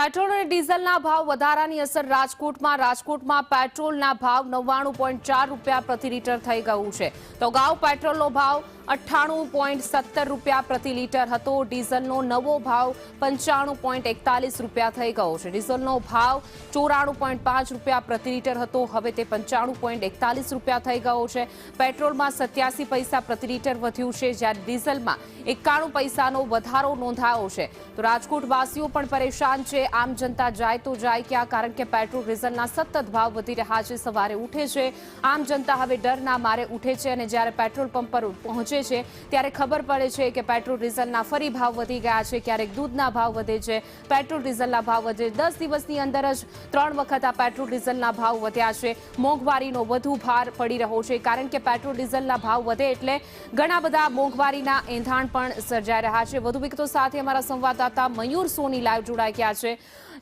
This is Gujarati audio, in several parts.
પેટ્રોલ અને ડીઝલના ભાવ વધારાની અસર રાજકોટમાં પેટ્રોલના ભાવ 99.4 રૂપિયા પ્રતિ લીટર થઈ ગયું છે તો અગાઉ પેટ્રોલનો ભાવ 98.17 રૂપિયા પ્રતિ લીટર હતો ડીઝલનો નવો ભાવ 95.41 રૂપિયા થઈ ગયો છે ડીઝલનો ભાવ 94.5 રૂપિયા પ્રતિ લીટર હતો હવે તે 95.41 રૂપિયા થઈ ગયો છે પેટ્રોલમાં 87 પૈસા પ્રતિ લીટર વધ્યું છે જ્યારે ડીઝલમાં 91 પૈસાનો વધારો નોંધાયો છે તો રાજકોટવાસીઓ પણ પરેશાન છે આમ જનતા જાય તો જાય ક્યાં કારણ કે પેટ્રોલ ડીઝલના સતત ભાવ વધી રહ્યા છે સવારે ઉઠે છે આમ જનતા હવે ડરના મારે ઉઠે છે અને જ્યારે પેટ્રોલ પંપ પર પહોંચે છે ત્યારે ખબર પડે છે કે પેટ્રોલ ડીઝલના ફરી ભાવ વધી ગયા છે ક્યારેક દૂધના ભાવ વધે છે પેટ્રોલ ડીઝલના ભાવ વધે 10 દિવસની અંદર જ 3 વખત આ પેટ્રોલ ડીઝલના ભાવ વધ્યા છે મોંઘવારીનો વધુ ભાર પડી રહ્યો છે કારણ કે પેટ્રોલ ડીઝલના ભાવ વધે એટલે ઘણા બધા મોંઘવારીના એંધાણ પણ સર્જાઈ રહ્યા છે વધુ વિગતો સાથે અમારા સંવાદદાતા મયુર સોની લાઈવ જોડાઈ ગયા છે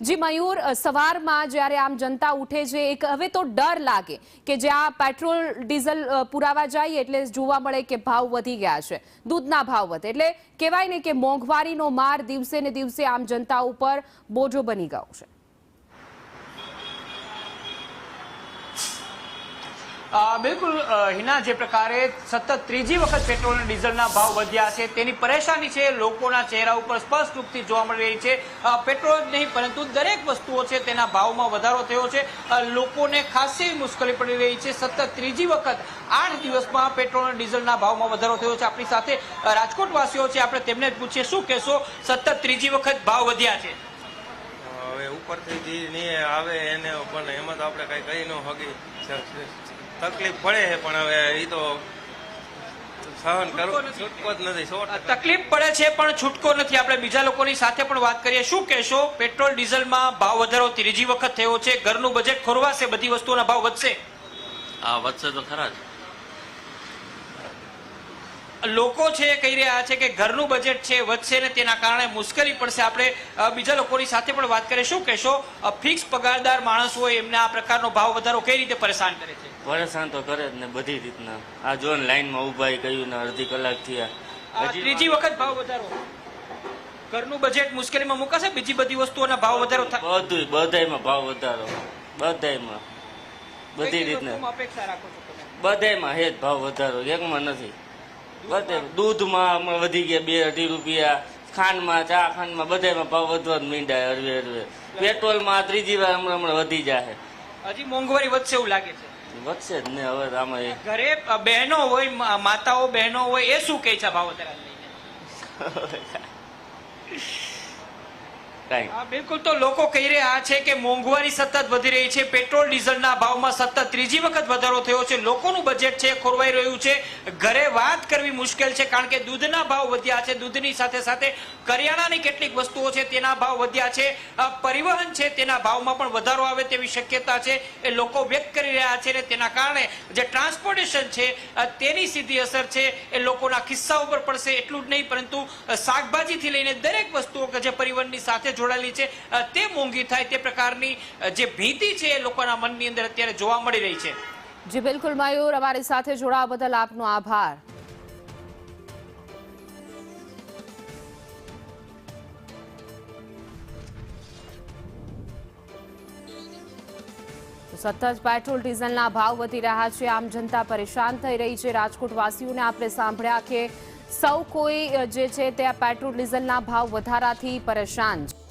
જી મયુર સવારમાં જ્યારે આમ જનતા ઉઠે છે એક હવે તો ડર લાગે કે જ્યાં પેટ્રોલ ડીઝલ પુરાવા જાય એટલે જોવા મળે કે ભાવ વધી ગયા છે દૂધના ભાવ વધે એટલે કહેવાય ને કે મોંઘવારીનો માર દિવસે ને દિવસે આમ જનતા ઉપર બોજો બની ગયો છે બિલકુલ હિના જે પ્રકારે સતત ત્રીજી વખત પેટ્રોલ અને ડીઝલના ભાવ વધ્યા છે તેની પરેશાની છે લોકોના ચહેરા ઉપર સ્પષ્ટ રૂપથી જોવા મળી રહી છે પેટ્રોલ જ નહીં પરંતુ દરેક વસ્તુઓ છે તેના ભાવમાં વધારો થયો છે લોકોને ખાસી મુશ્કેલી પડી રહી છે સતત ત્રીજી વખત 8 દિવસમાં પેટ્રોલ અને ડીઝલના ભાવમાં વધારો થયો છે આપણી સાથે રાજકોટવાસીઓ છે આપણે તેમને જ પૂછીએ શું કહેશો સતત ત્રીજી વખત ભાવ વધ્યા છે હવે ઉપરથી જે નહીં આવે એને પણ એમાં તો આપણે કઈ કહી ન હકી તકલીફ પડે છે પણ હવે એ તો સહન કરવું છૂટકો જ નથી તકલીફ પડે છે પણ છૂટકો નથી આપણે બીજા લોકોની સાથે પણ વાત કરીએ શું કહેશો પેટ્રોલ ડીઝલમાં ભાવ વધારો ત્રીજી વખત થયો છે ઘરનું બજેટ ખોરવાશે બધી વસ્તુઓના ભાવ વધશે હા વધશે તો ખરા જ લોકો છે કહી રહ્યા છે કે ઘરનું બજેટ છે વધશે ને તેના કારણે મુશ્કેલી પડશે આપણે બીજા લોકોની સાથે પણ વાત કરીએ શું કહેશો ફિક્સ પગારદાર માણસ હોય એમને આ પ્રકારનો ભાવ વધારો કઈ રીતે પરેશાન કરે છે પરેશાન તો કરે જ ને બધી રીતના આ જો લાઈનમાં ઉભા કહ્યું ને અડધી કલાક થયા ત્રીજી વખત ભાવ વધારો ઘરનું બજેટ મુશ્કેલીમાં મુકાશે બીજી બધી વસ્તુઓના ભાવ વધારો બધું બધાયમાં ભાવ વધારો બધાયમાં બધી રીતના અપેક્ષા રાખો છો બધાયમાં હે જ ભાવ વધારો એકમાં નથી બધે દૂધમાં હમણાં વધી ગયા 2-2.5 રૂપિયા ખાંડમાં ચા ખાંડમાં બધામાં ભાવ વધવા જ મીંડાય હળવે પેટ્રોલમાં ત્રીજી વાર હમણાં વધી જાય હજી મોંઘવારી વધશે એવું લાગે છે વધશે જ ને હવે આમાં ઘરે બહેનો હોય માતાઓ બહેનો હોય એ શું કહે છે ભાવ વધારા બિલકુલ તો લોકો કહી રહ્યા છે કે મોંઘવારી સતત વધી રહી છે પેટ્રોલ ડીઝલના ભાવમાં સતત ત્રીજી વખત વધારો થયો છે લોકોનું બજેટ છે ખોરવાઈ રહ્યું છે ઘરે વાત કરવી મુશ્કેલ છે કારણ કે દૂધના ભાવ વધ્યા છે દૂધની સાથે સાથે કરિયાણાની કેટલીક વસ્તુઓ છે તેના ભાવ વધ્યા છે પરિવહન છે તેના ભાવમાં પણ વધારો આવે તેવી શક્યતા છે એ લોકો વ્યક્ત કરી રહ્યા છે અને તેના કારણે જે ટ્રાન્સપોર્ટેશન છે તેની સીધી અસર છે એ લોકોના ખિસ્સા ઉપર પડશે એટલું જ નહીં પરંતુ શાકભાજીથી લઈને દરેક વસ્તુઓ કે જે પરિવહનની સાથે જોડાયેલી છે તે મોંઘી થાય તે પ્રકારની જે ભીતિ છે એ લોકોના મનની અંદર અત્યારે જોવા મળી રહી છે જી બિલકુલ મયુર અમારી સાથે જોડાવા બદલ આપનો આભાર સતત પેટ્રોલ ડીઝલના ભાવ વધી રહ્યા છે આમ જનતા પરેશાન થઈ રહી છે રાજકોટવાસીઓને આપણે સાંભળ્યા કે સૌ કોઈ જે છે તે પેટ્રોલ ડીઝલના ભાવ વધારાથી પરેશાન છે